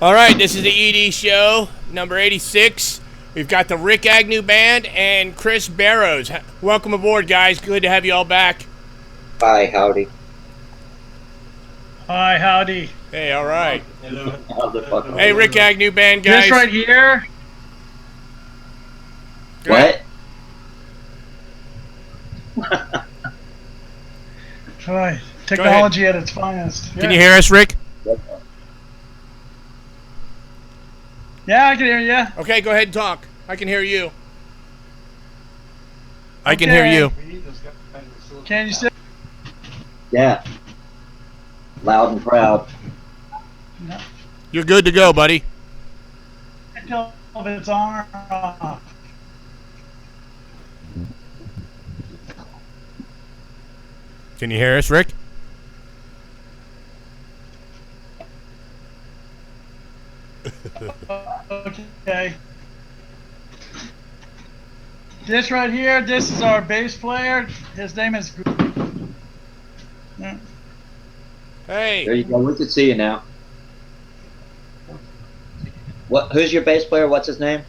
All right, this is the ED show, number 86. We've got the Rikk Agnew Band and Chris Barrows. Welcome aboard, guys. Good to have you all back. Hi, howdy. Hi, howdy. Hey, all right. Hello. How the fuck Hey, Rikk Agnew Band, guys. This right here. What? Right. Technology at its finest. Can you hear us, Rikk? Yeah, I can hear you. Okay, go ahead and talk. I can hear you. I can hear you. Can you still? Yeah. Loud and proud. No. You're good to go, buddy. I can tell if it's on or off. Can you hear us, Rikk? Okay. This right here, this is our bass player. His name is. Yeah. Hey. There you go. We can see you now. What? Who's your bass player? What's his name?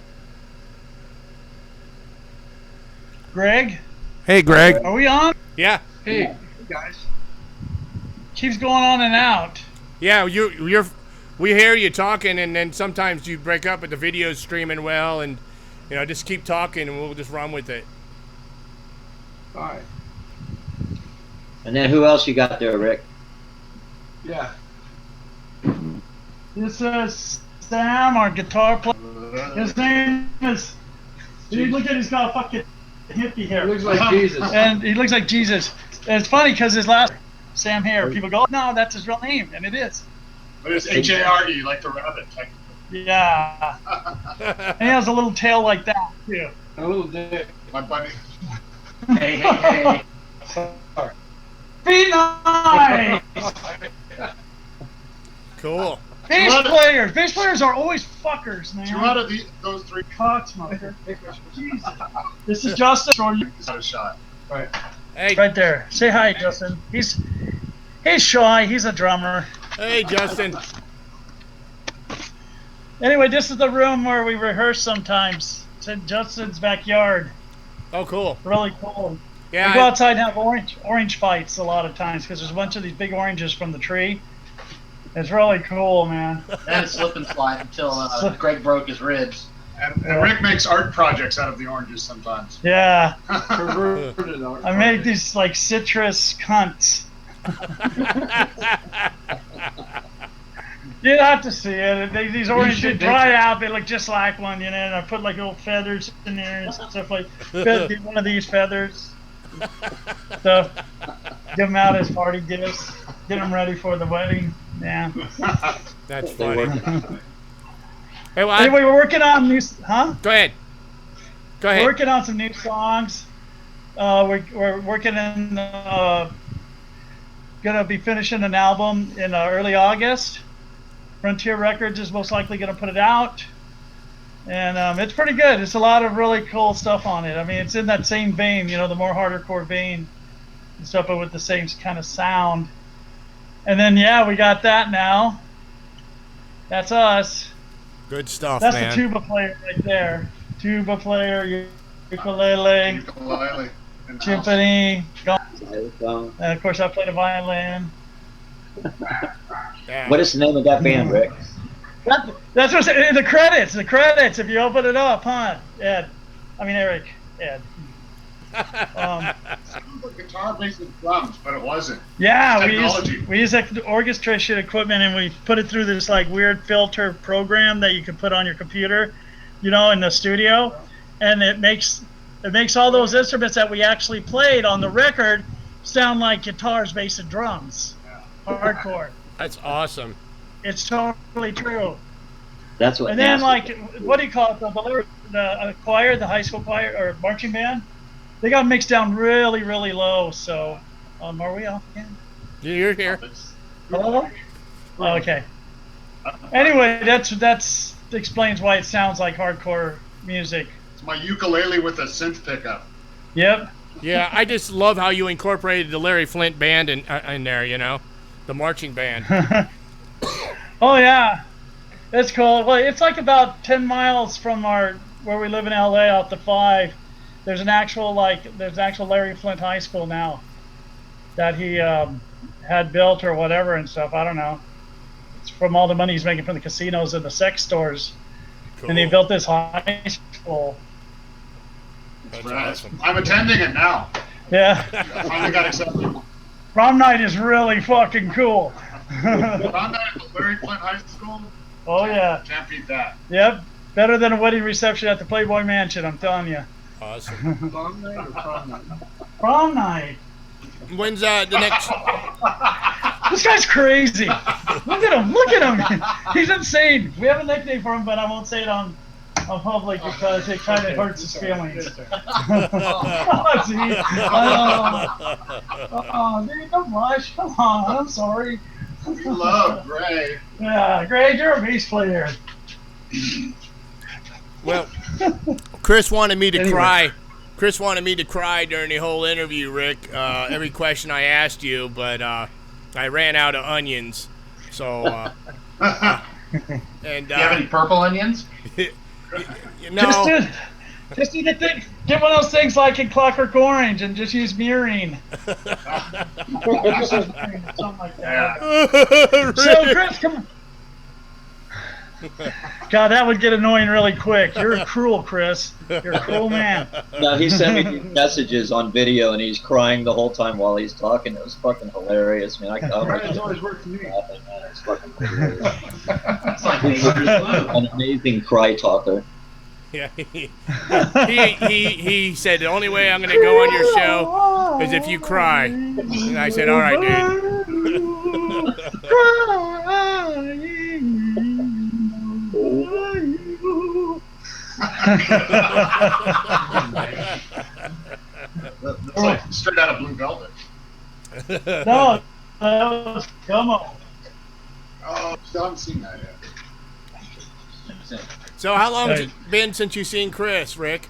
Greg. Hey, Greg. Are we on? Yeah. Hey, guys. Keeps going on and out. Yeah, you're. We hear you talking, and then sometimes you break up, but the video's streaming well, and just keep talking, and we'll just run with it. All right. And then who else you got there, Rikk? Yeah. This is Sam, our guitar player. His name is. Look at he's got a fucking hippie hair. He looks like Jesus. And he looks like Jesus. And it's funny because his last Sam hair. People go, no, that's his real name, and it is. But it's H-A-R-E, like the rabbit. Yeah. And he has a little tail like that too. A little dick. My buddy. Hey, hey, hey. Sorry. Be nice. Cool. Bass players are always fuckers, man. Two out of those three Cock smoker. Jesus. This is Justin. got a shot. Right. Hey. Right there. Say hi, Justin. He's shy. He's a drummer. Hey, Justin. Anyway, this is the room where we rehearse sometimes. It's in Justin's backyard. Oh, cool. Really cool. Yeah. We go outside and have orange fights a lot of times because there's a bunch of these big oranges from the tree. It's really cool, man. And slip and slide until Greg broke his ribs. And Rikk makes art projects out of the oranges sometimes. Yeah. Perverted art. I made these like citrus cunts. You'd have to see it. These oranges dry out. They look just like one, and I put like little feathers in there and stuff like. Get one of these feathers. So, give them out as party gifts. Get them ready for the wedding. Yeah. That's funny. Hey, well, Anyway, we're working on new. Huh? Go ahead. Go ahead. We're working on some new songs. We're working in. Gonna be finishing an album in early August. Frontier Records is most likely gonna put it out, and it's pretty good. It's a lot of really cool stuff on it. I mean, it's in that same vein, the more hardcore vein and stuff, but with the same kind of sound. And then we got that now. That's us. Good stuff, That's man. the tuba player right there. Tuba player, ukulele, Ukulele. And timpani, Xylophone. and of course I played a violin. Yeah. What is the name of that band, Rikk? That's what's in the credits. The credits, if you open it up, huh? Eric. Ed. sounds like guitar, bass, and drums, but it wasn't. Yeah, Technology. we use orchestration equipment, and we put it through this like weird filter program that you can put on your computer, in the studio, and it makes all those instruments that we actually played on the record sound like guitars, bass, and drums. Hardcore. That's awesome. It's totally true. That's what. And then, nasty- what do you call it? The choir, the high school choir or marching band, they got mixed down really, really low. So, are we off again? You're here. Hello? Oh, okay. Anyway, that's explains why it sounds like hardcore music. It's my ukulele with a synth pickup. Yep. Yeah, I just love how you incorporated the Larry Flint band in there. The marching band. Oh yeah. It's cool. Well, it's like about 10 miles from where we live in LA out the 5. There's an actual Larry Flint High School now that he had built or whatever and stuff. I don't know. It's from all the money he's making from the casinos and the sex stores. Cool. And he built this high school. That's Right. awesome. I'm attending it now. Yeah. I finally got accepted. Prom night is really fucking cool. Found that at the Larry Flint High School. Oh, yeah. Can't beat that. Yep. Better than a wedding reception at the Playboy Mansion, I'm telling you. Awesome. Prom night or prom night? Prom night. When's the next? This guy's crazy. Look at him. Look at him. He's insane. We have a nickname for him, but I won't say it on public because it kind of hurts his feelings. See? Oh, dude, don't blush. Come on. I'm sorry. We love Gray. Yeah, Greg, you're a bass player. Well, Chris wanted me to Anyway. cry. Chris wanted me to cry during the whole interview, Rick. Every question I asked you, but I ran out of onions. So, and Do you have any purple onions? no, Just need to get one of those things like in Clockwork Orange and just use mirroring. Something like that. So, Chris, come on. God, that would get annoying really quick. You're cruel, Chris. You're a cruel man. No, he sent me these messages on video, and he's crying the whole time while he's talking. It was fucking hilarious, man. It's always worked for me. Laughing, man. It's fucking hilarious. It's like Nature's Blue. An amazing cry talker. yeah, he said the only way I'm going to go on your show is if you cry. And I said, all right, dude. That's like straight out of Blue Velvet. No, that was Gummo. Oh, still haven't seen that yet. So how long has it been since you've seen Chris, Rick?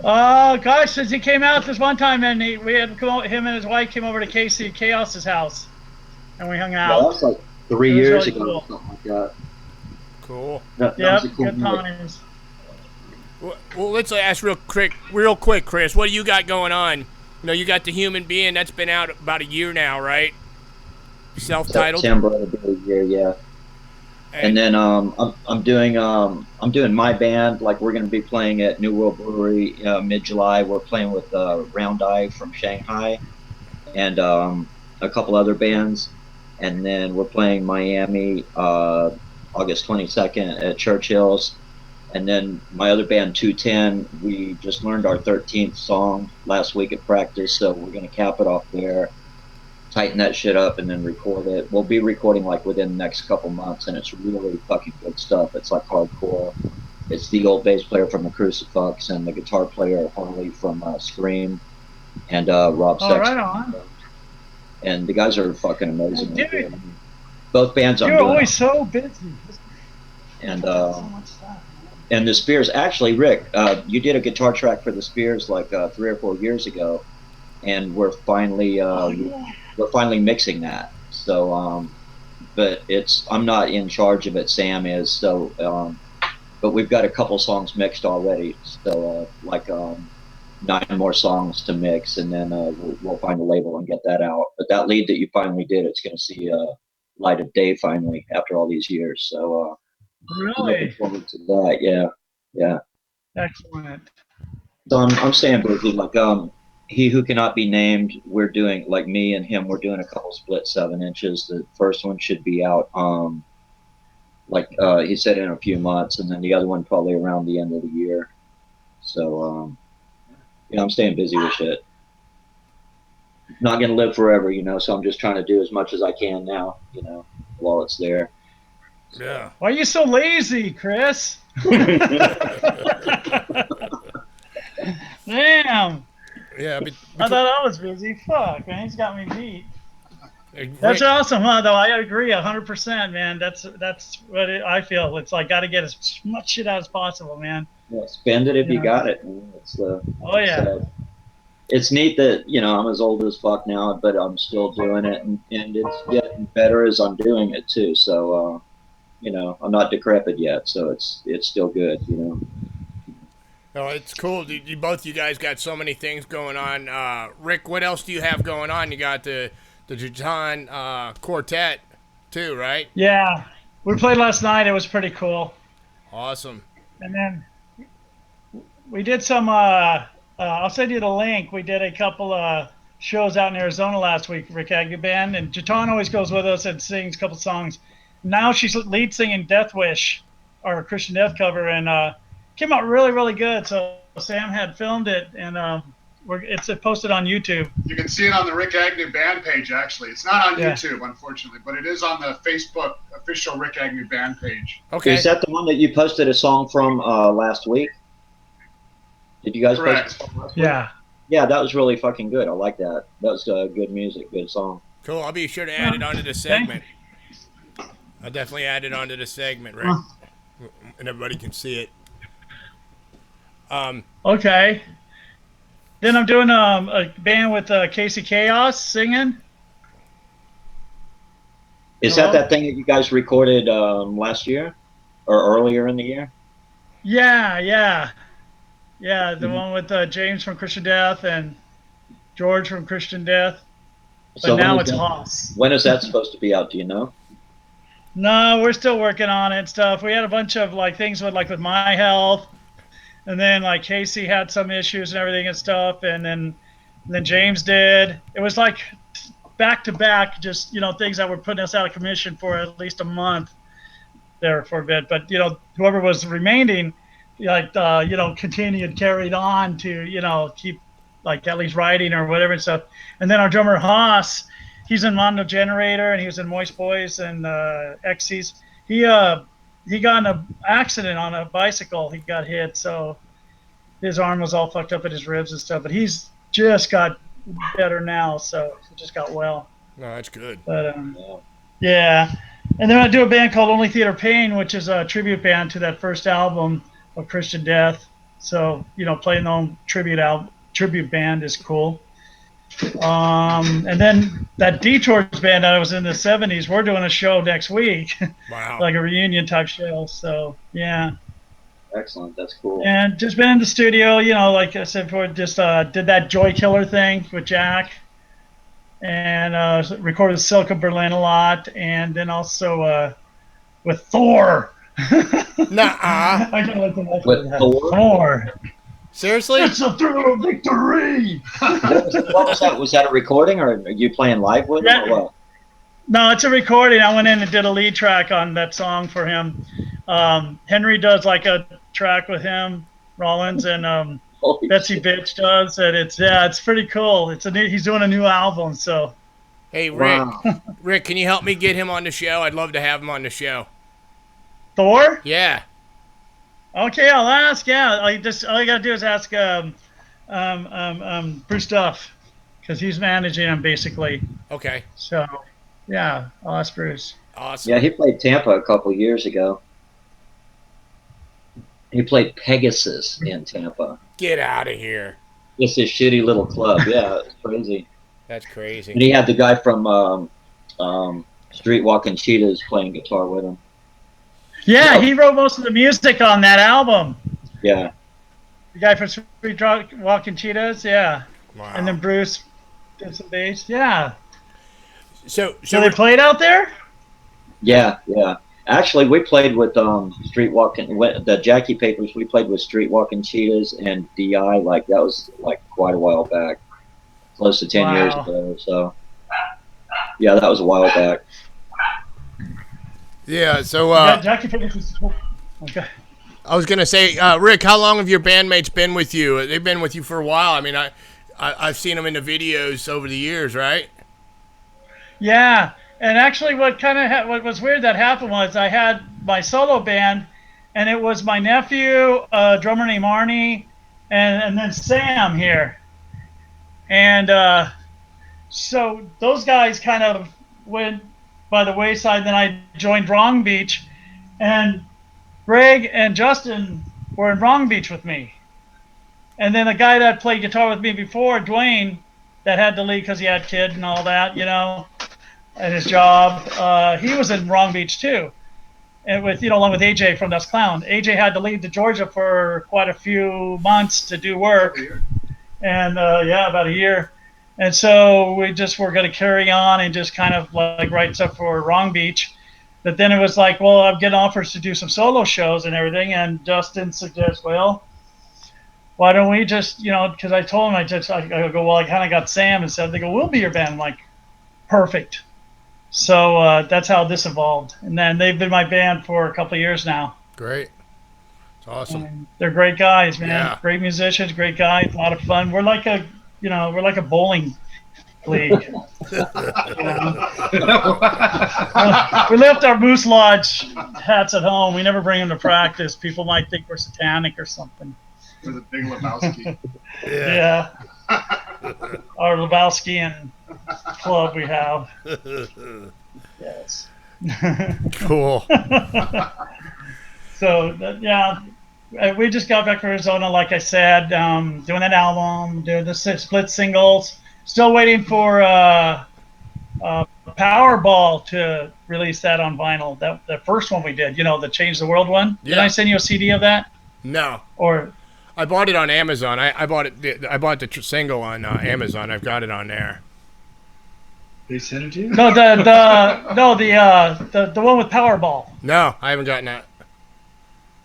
Oh gosh, since he came out this one time, and we had come out, him and his wife came over to Casey Chaos's house, and we hung Yeah, that out. was like 3 It was years really ago, cool. or something like that. Cool. That Yep, was a cool good night. times. Well, let's ask real quick, Chris. What do you got going on? You know, you got The Human Being. That's been out about a year now, right? Self-titled. September of the year, yeah. And then I'm doing my band. Like, we're gonna be playing at New World Brewery mid-July. We're playing with Round Eye from Shanghai, and a couple other bands. And then we're playing Miami August 22nd at Churchill's. And then my other band, 210, we just learned our 13th song last week at practice, so we're gonna cap it off there, tighten that shit up, and then record it. We'll be recording like within the next couple months, and it's really fucking good stuff. It's like hardcore. It's the old bass player from the Crucifix and the guitar player Harley from Scream, and Rob Oh, Sexton. right on. And the guys are fucking amazing. Dude. Both bands I'm You're doing. always so busy. And So much stuff. and the Spears, actually, Rick, you did a guitar track for the Spears like 3 or 4 years ago, and we're finally mixing that. So, but I'm not in charge of it. Sam is. So, but we've got a couple songs mixed already. So, 9 more songs to mix, and then we'll find a label and get that out. But that lead that you finally did, it's going to see light of day finally after all these years. So. Looking Really? forward to that, yeah. Excellent. So I'm staying busy. Like He Who Cannot Be Named, we're doing, like me and him, we're doing a couple split 7 inches. The first one should be out he said in a few months, and then the other one probably around the end of the year. So I'm staying busy with shit. Not gonna live forever, so I'm just trying to do as much as I can now, while it's there. Yeah. Why are you so lazy, Chris? Damn. Yeah. I thought I was busy. Fuck, man. He's got me beat. That's awesome, huh? Though I agree 100%, man. That's what I feel. It's like got to get as much shit out as possible, man. Yeah, spend it if you got it. It's Oh yeah. it's neat that I'm as old as fuck now, but I'm still doing it, and it's getting better as I'm doing it too. So I'm not decrepit yet, so it's still good. Oh, it's cool. Both you guys got so many things going on. Rikk, what else do you have going on? You got the Jutan quartet too, right? Yeah, we played last night. It was pretty cool. Awesome. And then we did some. I'll send you the link. We did a couple shows out in Arizona last week. Rikk Agnew band, and Jutan always goes with us and sings a couple songs. Now she's lead singing Death Wish, our Christian Death cover, and came out really, really good. So Sam had filmed it, and it's posted on YouTube. You can see it on the Rikk Agnew band page, actually. It's not on YouTube, unfortunately, but it is on the Facebook official Rikk Agnew band page. Okay. Is that the one that you posted a song from last week? Did you guys Correct. post a song last week? Yeah. Yeah, that was really fucking good. I like that. That was good music, good song. Cool. I'll be sure to add it onto the segment. I'll definitely add it onto the segment, right? And everybody can see it. Okay. Then I'm doing a band with Casey Chaos singing. Is that thing that you guys recorded last year or earlier in the year? Yeah. The one with James from Christian Death and George from Christian Death. But So now it's Haas. When is that supposed to be out? Do you know? No, we're still working on it and stuff. We had a bunch of things with my health, and then Casey had some issues and everything and stuff, and then James did. It was back to back, just things that were putting us out of commission for at least a month there for a bit. But whoever was remaining, continued carried on to keep at least writing or whatever and stuff. And then our drummer Haas, he's in Mondo Generator and he was in Moist Boys and Xyz. He got in an accident on a bicycle. He got hit, so his arm was all fucked up at his ribs and stuff. But he's just got better now, so he just got well. No, that's good. But yeah. And then I do a band called Only Theater Pain, which is a tribute band to that first album of Christian Death. So playing the own tribute band is cool. And then that Detours band that I was in the 70s, we're doing a show next week. Wow. Like a reunion type show. So yeah. Excellent. That's cool. And just been in the studio, like I said before, just did that Joy Killer thing with Jack. And recorded Silka Berlin a lot. And then also with Thor. Nuh-uh. I kind of like With Thor. Seriously? It's a thrill of victory. What was that? Was that a recording, or are you playing live with him, or what? No, it's a recording. I went in and did a lead track on that song for him. Henry does a track with him, Rollins, and Betsy Bitch does, and it's pretty cool. He's doing a new album, so. Hey, Rikk. Wow. Rikk, can you help me get him on the show? I'd love to have him on the show. Thor? Yeah. Okay, I'll ask. Yeah, all you gotta do is ask Bruce Duff, because he's managing him basically. Okay. So, yeah, I'll ask Bruce. Awesome. Yeah, he played Tampa a couple years ago. He played Pegasus in Tampa. Get out of here. It's this shitty little club. Yeah, it's crazy. That's crazy. And he had the guy from Street Walking Cheetahs playing guitar with him. Yeah, he wrote most of the music on that album. Yeah. The guy from Street Walking Cheetahs, yeah. Wow. And then Bruce did some bass, yeah. So they played out there? Yeah. Actually, we played with Street Walking, the Jackie Papers. We played with Street Walking Cheetahs and DI. That was quite a while back, close to 10 years ago. So, yeah, that was a while back. Yeah, so Jackie Papers was okay. I was gonna say, Rikk, how long have your bandmates been with you? They've been with you for a while. I mean, I've seen them in the videos over the years, right? Yeah, and actually, what was weird that happened was I had my solo band, and it was my nephew, a drummer named Arnie, and then Sam here, and so those guys kind of went by the wayside. Then I joined Wrong Beach, and Greg and Justin were in Wrong Beach with me. And then the guy that played guitar with me before, Dwayne, that had to leave because he had kid and all that, and his job. He was in Wrong Beach too, and along with AJ from Dust Clown. AJ had to leave to Georgia for quite a few months to do work, and about a year. And so we just were going to carry on and just kind of like write stuff for Wrong Beach. But then it was like, well, I'm getting offers to do some solo shows and everything. And Dustin suggests, well, why don't we just, because I told him, I go, well, I kind of got Sam and said, they go, we'll be your band. I'm like, perfect. So that's how this evolved. And then they've been my band for a couple of years now. Great. It's awesome. And they're great guys, man. Yeah. Great musicians, great guys, a lot of fun. We're like a bowling league. We left our Moose Lodge hats at home. We never bring them to practice. People might think we're satanic or something. For the Big Lebowski. Yeah. Our Lebowskian club we have. Yes. Cool. So, we just got back from Arizona, like I said, doing an album, doing the split singles. Still waiting for Powerball to release that on vinyl. The first one we did, the Change the World one. Yeah. Did I send you a CD of that? No. Or I bought it on Amazon. I bought it. I bought the single on Amazon. I've got it on there. They sent it to you? no, the one with Powerball. No, I haven't gotten that.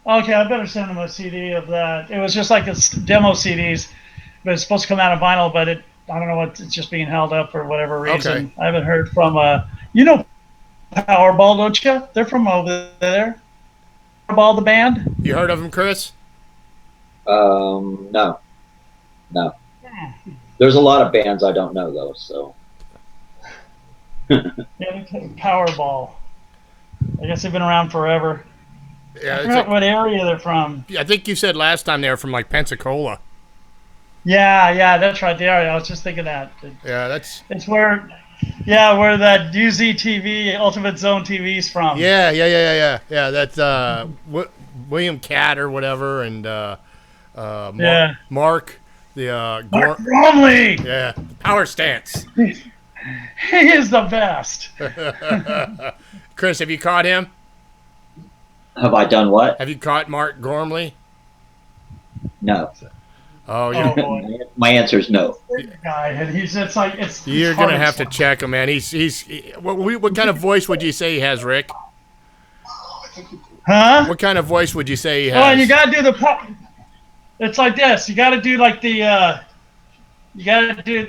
Okay, I better send them a CD of that. It was just like demo CDs, but it's supposed to come out on vinyl, but I don't know what, it's just being held up for whatever reason. Okay. I haven't heard from Powerball, don't you? They're from over there. Powerball, the band. You heard of them, Chris? No. There's a lot of bands I don't know though, so. Yeah, Powerball. I guess they've been around forever. Yeah. I forgot what area they're from. I think you said last time they were from like Pensacola. Yeah, that's right. They are. I was just thinking that. Yeah, that's. It's where that UZTV Ultimate Zone TV's from. Yeah. That's William Catt or whatever, and Mark the Mark Bromley. Yeah, Power Stance. He is the best. Chris, have you caught him? Have I done what? Have you caught Mark Gormley? No. Oh, boy. My answer is no. Guy, and he's it's like it's. You're gonna have to check him, man. What kind of voice would you say he has, Rick? Huh? What kind of voice would you say he has? Oh, and you gotta do it's like this. You gotta do like the. You gotta do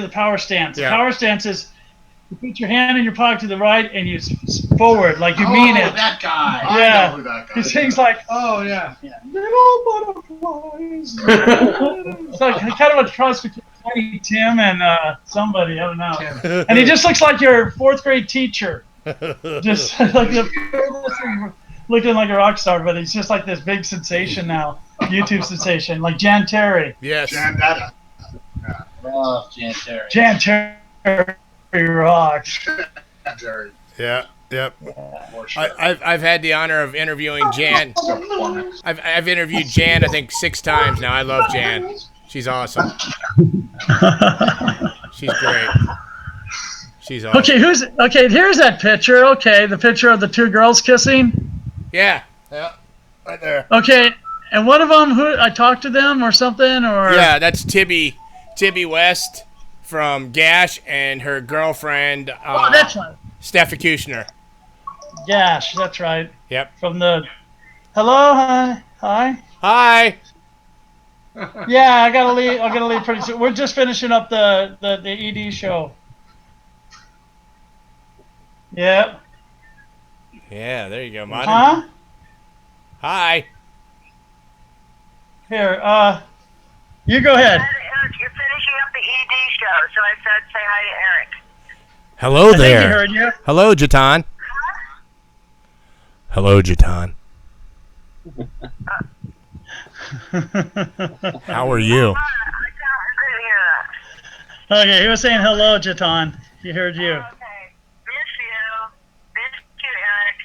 the power stance. Yeah. The power stance is you put your hand in your pocket to the right and you forward like you mean it. That guy. Yeah. I know who that guy He is. sings like Oh, yeah. little butterflies. It's like kind of a cross between Tiny Tim and somebody, I don't know. And he just looks like your fourth grade teacher. Just like looking like a rock star, but he's just like this big sensation now, YouTube sensation, like Jan Terry. Yes. Jan Dada. Love Jan Terry. Jan Terry rocks. Jerry. Yeah. Yep. For sure. I've had the honor of interviewing Jan. Performance. I've interviewed Jan I think 6 times now. I love Jan. She's awesome. She's great. She's awesome. Okay, here's that picture. Okay, the picture of the two girls kissing. Yeah, right there. Okay, and one of them, who I talked to them or something, or Yeah, that's Tibby West from Gash and her girlfriend. oh, that's right. Steffi Kushner. Gash, that's right. Yep. From the hello, hi. Hi. Yeah, I gotta leave pretty soon. We're just finishing up the ED show. Yep. Yeah, there you go, Modern. Huh? Hi. Here, you go ahead. You're finishing up the ED show, so I said say hi to Eric. Hello I think there. he heard you. Hello, Jatan. Hello, Jatan. How are you? I couldn't hear that. Okay, he was saying hello, Jatan. He heard you. Okay. Miss you, Eric.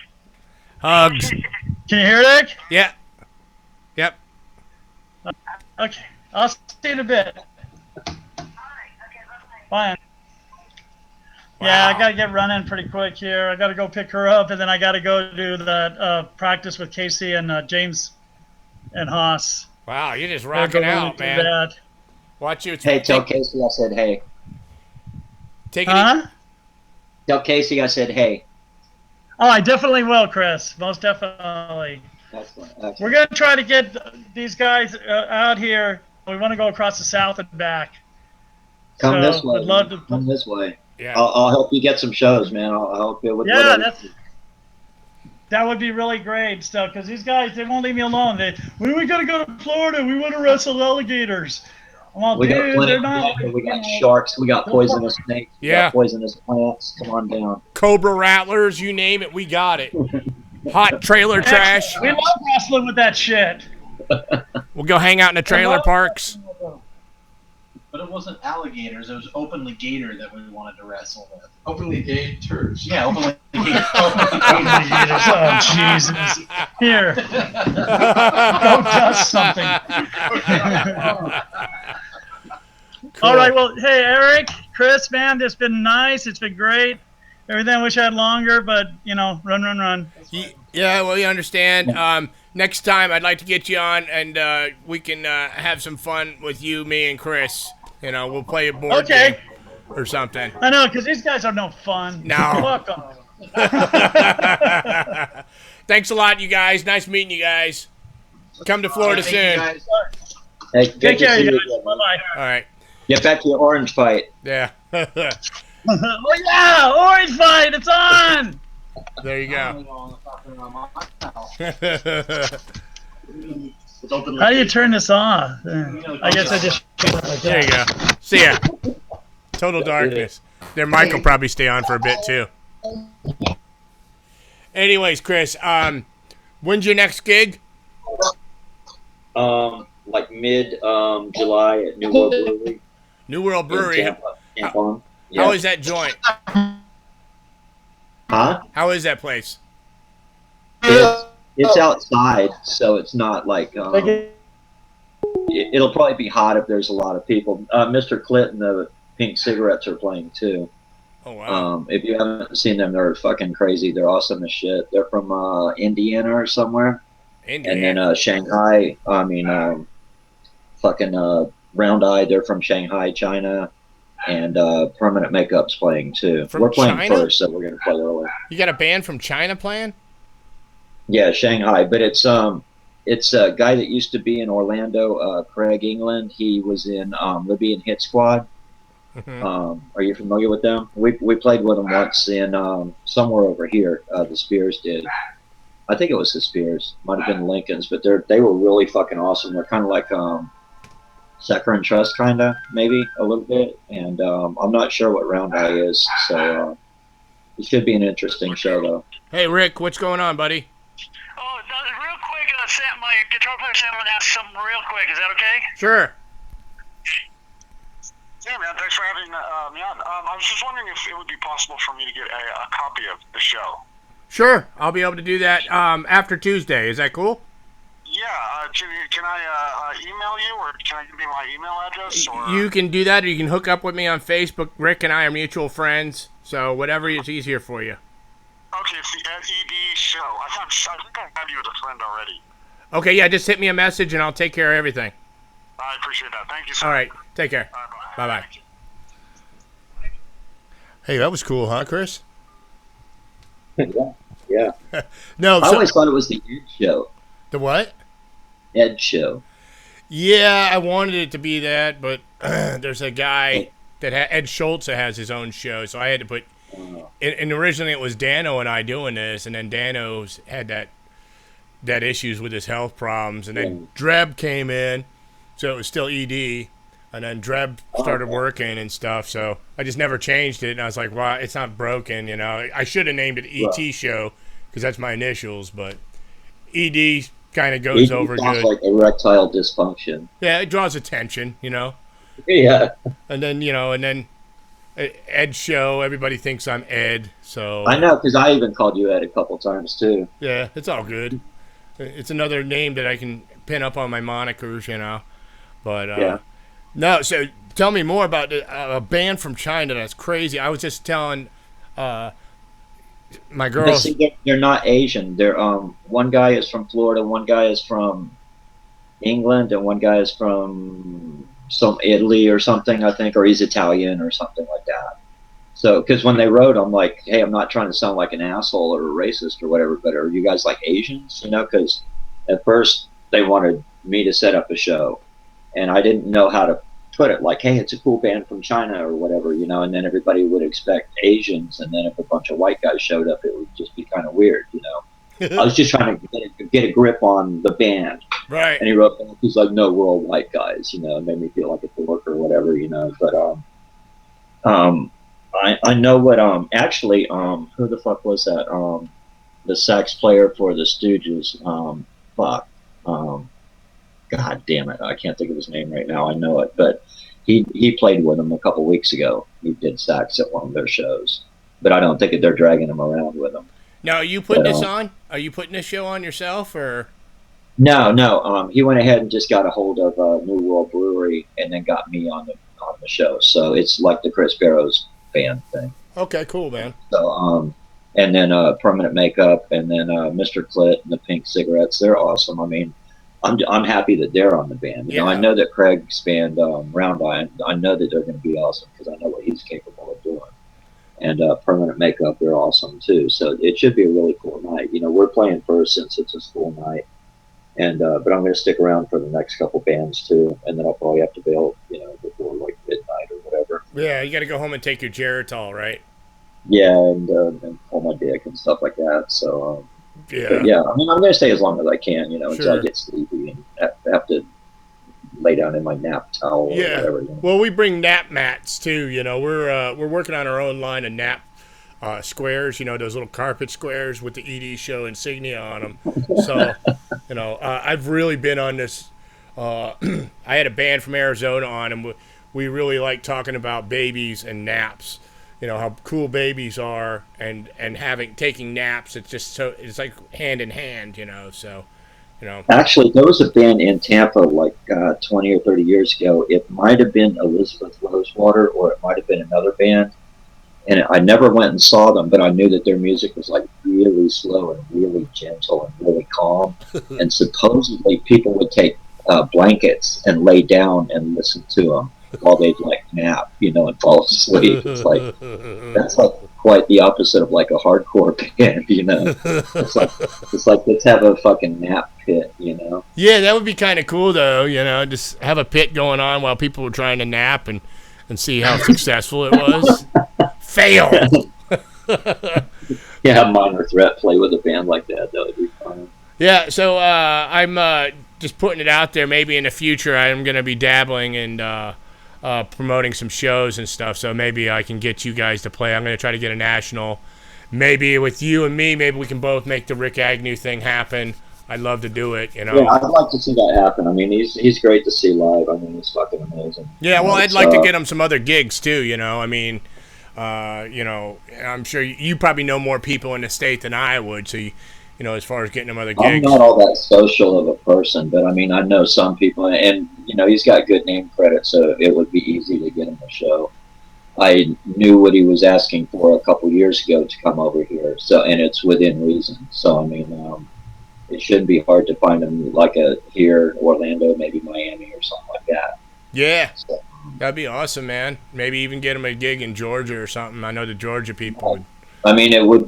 Hugs. Can you hear it? Yeah. Yep. Okay. I'll see you in a bit. Bye. Yeah, I Wow. got to get running pretty quick here. I got to go pick her up, and then I got to go do that practice with Casey and James and Haas. Wow, you're just Gotta go rocking really out, do man. that. Watch you. Hey, tell Casey I said hey. Take it Huh? Tell Casey I said hey. Oh, I definitely will, Chris. Most definitely. Excellent. We're gonna try to get these guys out here. We want to go across the south and back. Come this way. I'd love to. Come this way. Yeah. I'll help you get some shows, man. I'll help you with Yeah, whatever. that would be really great stuff. Because these guys, they won't leave me alone. When we gotta go to Florida, we want to wrestle alligators. Well, We got dude, plenty. they're not. We got sharks. We got poisonous snakes. We Yeah. got poisonous plants. Come on down. Cobra rattlers, you name it, we got it. Hot trailer trash. We love wrestling with that shit. We'll go hang out in the trailer parks. But it wasn't alligators. It was openly gator that we wanted to wrestle with. Openly gay turds. Yeah, openly gator. Oh, Jesus. Here. Go dust something. All right, well, hey, Eric, Chris, man, it's been nice. It's been great. Everything I wish I had longer, but, run. Yeah, well, you understand. Next time, I'd like to get you on, and we can have some fun with you, me, and Chris. We'll play a board game or something. I know, because these guys are no fun. No. Fuck them. Thanks a lot, you guys. Nice meeting you guys. Come to Florida Thank you, soon. guys. Hey, good Take to care, see you you guys. again, man. Bye-bye. All right. Get back to your orange fight. Yeah. Oh, yeah, orange fight, it's on. There you go. It's openly How do you gator. turn this off? I guess I just. There you go. See ya. Total darkness. Their mic will probably stay on for a bit too. Anyways, Chris, when's your next gig? Like mid July at New World Brewery. New World in Brewery. Tampa. Yeah. How is that joint? Huh? How is that place? It's outside, so it's not like it'll probably be hot if there's a lot of people. Mr. Clinton, the Pink Cigarettes are playing too. Oh wow. If you haven't seen them, they're fucking crazy. They're awesome as shit. They're from Indiana or somewhere. Indiana. And then Shanghai. Round Eye. They're from Shanghai, China. And Permanent Makeup's playing too. From we're playing China? first, so we're gonna play early. You got a band from China playing? Yeah, Shanghai, but it's a guy that used to be in Orlando, Craig England. He was in Libyan Hit Squad. Mhm. Are you familiar with them? We played with them once in somewhere over here. The Spears did. I think it was the Spears. Might have been Lincoln's, but they were really fucking awesome. They're kind of like Sector and Trust, kind of maybe a little bit. And I'm not sure what Round Eye is, so it should be an interesting show though. Hey Rick, what's going on, buddy? Oh, real quick, Sam, my guitar player Sam would ask something real quick. Is that okay? Sure. Yeah, man. Thanks for having me on. I was just wondering if it would be possible for me to get a copy of the show. Sure, I'll be able to do that after Tuesday. Is that cool? Yeah. Can I email you, or can I give you my email address? Or? You can do that, or you can hook up with me on Facebook. Rick and I are mutual friends, so whatever is easier for you. Okay, it's the ED show. I think I have you as a friend already. Okay, yeah, just hit me a message and I'll take care of everything. I appreciate that. Thank you, sir. All right, take care. All right, Bye-bye. Hey, that was cool, huh, Chris? Yeah. No, I always thought it was the Ed Show. The what? Ed Show. Yeah, I wanted it to be that, but there's a guy that Ed Schultz that has his own show, so I had to put. And originally it was Dano and I doing this, and then Dano's had that issues with his health problems, and then Dreb came in, so it was still ED, and then Dreb started working and stuff, so I just never changed it, and I was like, well, it's not broken, I should have named it ET Show, because that's my initials, but ED kind of goes over sounds good. like erectile dysfunction. Yeah, it draws attention, Yeah. and then Ed Show, everybody thinks I'm Ed, so I know, because I even called you Ed a couple times too. yeah, it's all good. It's another name that I can pin up on my monikers, But Yeah. no, so tell me more about a band from China. That's crazy. I was just telling my But girls. see, they're not Asian. They're one guy is from Florida, one guy is from England, and one guy is from some Italy or something, I think, or he's Italian or something like that. So, because when they wrote, I'm like, hey, I'm not trying to sound like an asshole or a racist or whatever, but are you guys like Asians? You know, because at first they wanted me to set up a show, and I didn't know how to put it. Like, hey, it's a cool band from China or whatever, you know. And then everybody would expect Asians, and then if a bunch of white guys showed up, it would just be kind of weird, you know. I was just trying to get a grip on the band. Right. And he wrote back, he's like, no, we're all white guys, you know. It made me feel like a dork or whatever, you know. But I know what actually who the fuck was that? The sax player for the Stooges. God damn it, I can't think of his name right now. I know it, but he played with them a couple weeks ago. He did sax at one of their shows, but I don't think they're dragging him around with them. Now, are you putting this on? Are you putting this show on yourself, or? No. He went ahead and just got a hold of New World Brewery and then got me on the show. So it's like the Chris Barrows band thing. Okay, cool, man. So and then Permanent Makeup, and then Mr. Clit and the Pink Cigarettes. They're awesome. I mean, I'm happy that they're on the band. You know, I know that Craig's band Round Eye. I know that they're going to be awesome because I know what he's capable of doing. And Permanent Makeup, they're awesome too. So it should be a really cool night. You know, we're playing first since it's a school night, and but I'm going to stick around for the next couple bands too, and then I'll probably have to bail, you know, before like midnight or whatever. Yeah, you got to go home and take your Geritol, right? Yeah, and pull my dick and stuff like that. So yeah, I mean, I'm going to stay as long as I can, you know, until I get sleepy and have to lay down in my nap towel or whatever. You know? Well, we bring nap mats too. You know, we're working on our own line of nap squares. You know, those little carpet squares with the ED show insignia on them. So, you know, I've really been on this. I had a band from Arizona on, and we really like talking about babies and naps. You know how cool babies are, and taking naps. It's just so it's like hand in hand. You know, so. You know. Actually, there was a band in Tampa like 20 or 30 years ago. It might have been Elizabeth Rosewater, or it might have been another band. And I never went and saw them, but I knew that their music was like really slow and really gentle and really calm. And supposedly people would take blankets and lay down and listen to them while they'd like nap, you know, and fall asleep. It's like that's like quite the opposite of like a hardcore band, you know. It's like let's have a fucking nap pit, you know. Yeah, that would be kind of cool though, you know, just have a pit going on while people were trying to nap and see how successful it was. Fail. Yeah, Minor Threat play with a band like that. That would be fun. Yeah, so I'm just putting it out there. Maybe in the future I'm going to be dabbling and promoting some shows and stuff, so maybe I can get you guys to play. I'm going to try to get a national, maybe with you and me, maybe we can both make the Rikk Agnew thing happen. I'd love to do it, you know. Yeah, I'd like to see that happen. I mean, he's great to see live. I mean, he's fucking amazing. Yeah, well, I'd like to get him some other gigs too, you know. I mean, you know, I'm sure you probably know more people in the state than I would, so you know, as far as getting them other gigs. I'm not all that social of a person, but I mean, I know some people, and you know, he's got good name credit, so it would be easy to get him a show. I knew what he was asking for a couple years ago to come over here, so and it's within reason. So I mean, it shouldn't be hard to find him like here, Orlando, maybe Miami or something like that. Yeah, so, that'd be awesome, man. Maybe even get him a gig in Georgia or something. I know the Georgia people would. I mean, it would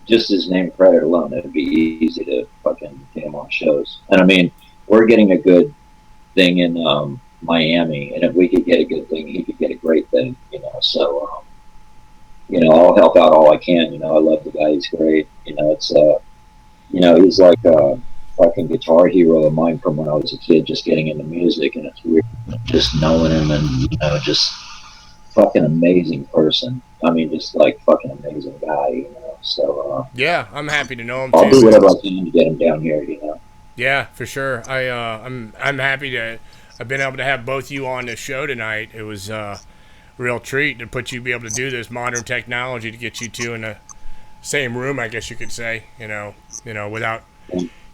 just his name credit alone. It would be easy to fucking get him on shows. And I mean, we're getting a good thing in Miami, and if we could get a good thing, he could get a great thing, you know. So, you know, I'll help out all I can. You know, I love the guy; he's great. You know, it's you know, he's like a fucking guitar hero of mine from when I was a kid, just getting into music, and it's weird just knowing him, and you know, just fucking amazing person. I mean, just like fucking amazing guy, you know. So yeah, I'm happy to know him. I'll do whatever I can to get him down here, you know. Yeah, for sure. I'm happy to. I've been able to have both you on this show tonight. It was a real treat to be able to do this modern technology to get you two in the same room, I guess you could say. You know, without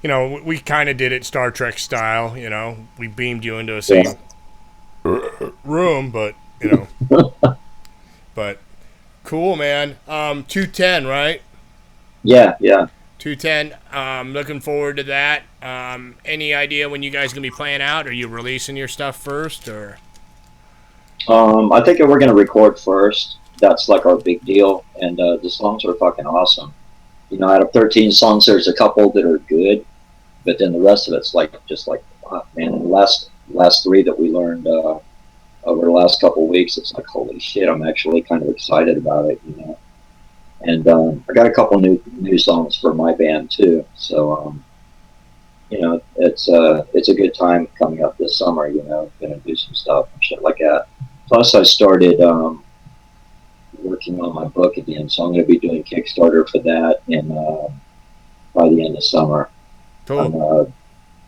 you know, we kind of did it Star Trek style. You know, we beamed you into a same room, but you know, but cool, man. 210, right? Yeah, yeah. 210. Looking forward to that. Any idea when you guys gonna be playing out? Are you releasing your stuff first, or? I think we're gonna record first. That's like our big deal, and the songs are fucking awesome. You know, out of 13 songs, there's a couple that are good, but then the rest of it's like just like, oh, man. And the last three that we learned over the last couple of weeks, it's like, holy shit! I'm actually kind of excited about it, you know. And I got a couple new songs for my band too, so you know, it's a good time coming up this summer. You know, gonna do some stuff and shit like that. Plus, I started working on my book again, so I'm going to be doing Kickstarter for that in by the end of summer. Cool.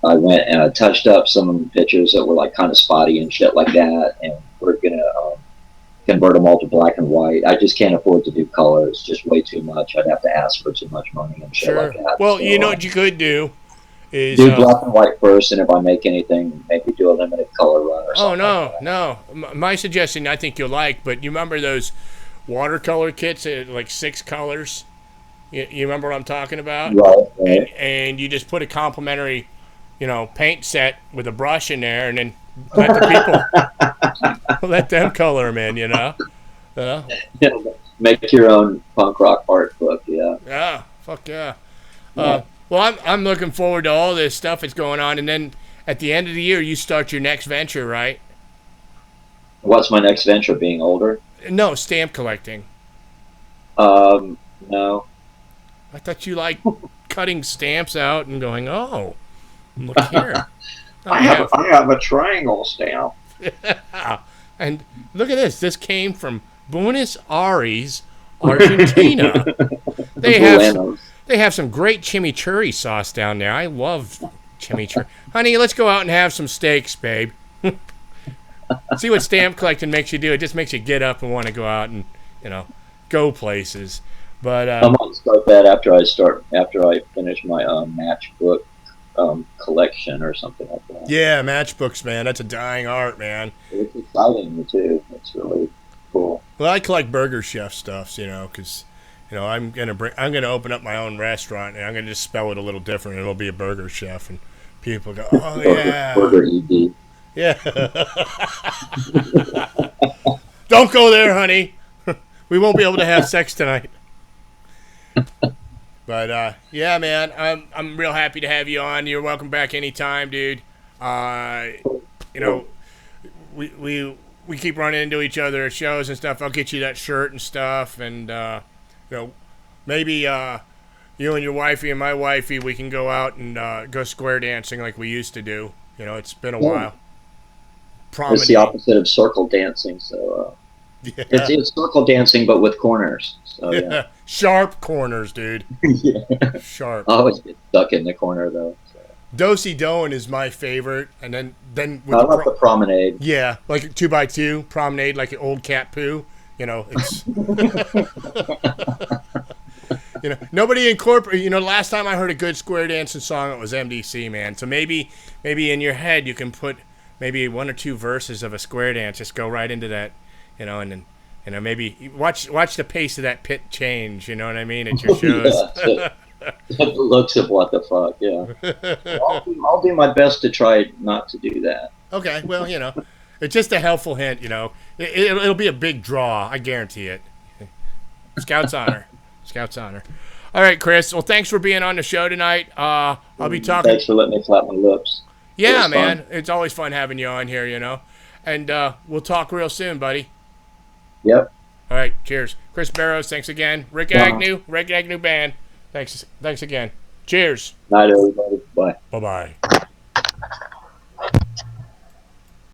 I went and I touched up some pictures that were like kind of spotty and shit like that, and we're going to convert them all to black and white. I just can't afford to do color. It's just way too much. I'd have to ask for too much money and shit like that. Well, so, you know what you could do is do black and white first, and if I make anything, maybe do a limited color run or something. Oh, no. My suggestion I think you'll like, but you remember those watercolor kits at like 6 colors? You remember what I'm talking about? Right. And you just put a complimentary, you know, paint set with a brush in there, and then let the people let them color them in, you know? Make your own punk rock art book, yeah. Yeah, fuck yeah. Well, I'm looking forward to all this stuff that's going on, and then at the end of the year, you start your next venture, right? What's my next venture? Being older? No, stamp collecting. No. I thought you liked cutting stamps out and going, oh, look here. I have a triangle stamp. And look at this. This came from Buenos Aires, Argentina. They have some great chimichurri sauce down there. I love chimichurri. Honey, let's go out and have some steaks, babe. See what stamp collecting makes you do. It just makes you get up and want to go out and, you know, go places. But I might start that after I finish my matchbook collection or something like that. Yeah, matchbooks, man. That's a dying art, man. It's exciting too. It's really cool. Well, I collect Burger Chef stuffs, you know, because you know I'm gonna open up my own restaurant, and I'm gonna just spell it a little different. It'll be a Burger Chef, and people go, oh yeah, Burger ED. Yeah. Don't go there, honey. We won't be able to have sex tonight. But yeah, man, I'm real happy to have you on. You're welcome back anytime, dude. You know, we keep running into each other at shows and stuff. I'll get you that shirt and stuff, and you know, maybe you and your wifey and my wifey, we can go out and go square dancing like we used to do. You know, it's been a while. It's the opposite of circle dancing, so yeah. It's circle dancing but with corners. So yeah. Sharp corners, dude. Yeah. Sharp. I always get stuck in the corner though. So. Do-si doing is my favorite, and then with I love the promenade. Yeah, like 2x2 promenade, like an old cat poo. You know, it's you know, nobody incorporate. You know, last time I heard a good square dancing song, it was MDC, man. So maybe in your head you can put maybe 1 or 2 verses of a square dance. Just go right into that, you know, and then you know maybe watch the pace of that pit change. You know what I mean at your shows. The looks of what the fuck, yeah. I'll do my best to try not to do that. Okay, well, you know, it's just a helpful hint, you know. It'll be a big draw, I guarantee it. Scout's honor. Scout's honor. All right, Chris. Well, thanks for being on the show tonight. I'll be talking. Thanks for letting me flap my lips. Yeah, man. Fun. It's always fun having you on here, you know. And we'll talk real soon, buddy. Yep. All right, cheers. Chris Barrows, thanks again. Rikk Agnew, Rikk Agnew Band. Thanks again. Cheers. Night, everybody. Bye. Bye-bye.